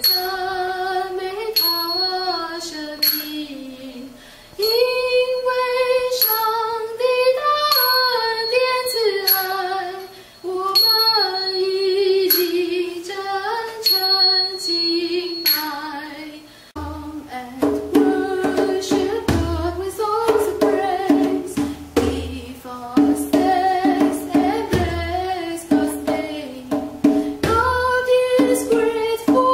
赞美他生命，因为上帝的恩典慈爱，我们已经真诚敬拜。Come and worship God with songs of praise. Give us thanks and bless God's name. God is great for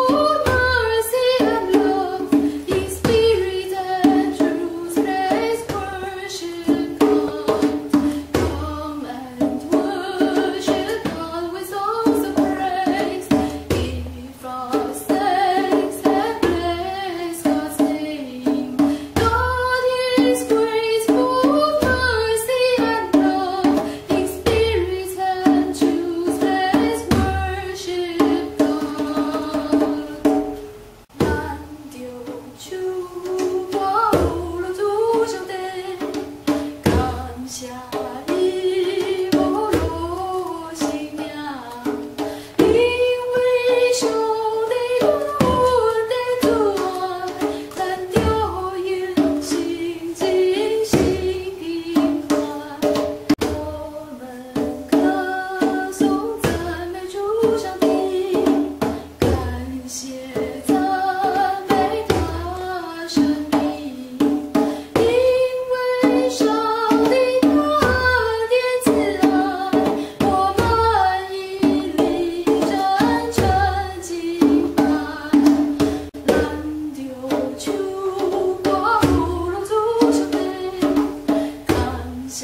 mercy and love. In spirit and truth, let's worship God. Come and worship God with songs of praise. Give us thanks and bless God's name. God is great for mercy and love. In spirit and truth, let's worship God. 难丢出我无路途上的感谢你我落信仰，因为上帝的恩典慈爱，难丢永心尽心平安。我们歌颂赞美主上帝，感谢赞美他生命，因为上帝的恩典慈爱，我们以力真诚敬拜。难丢出我无路途上的感谢。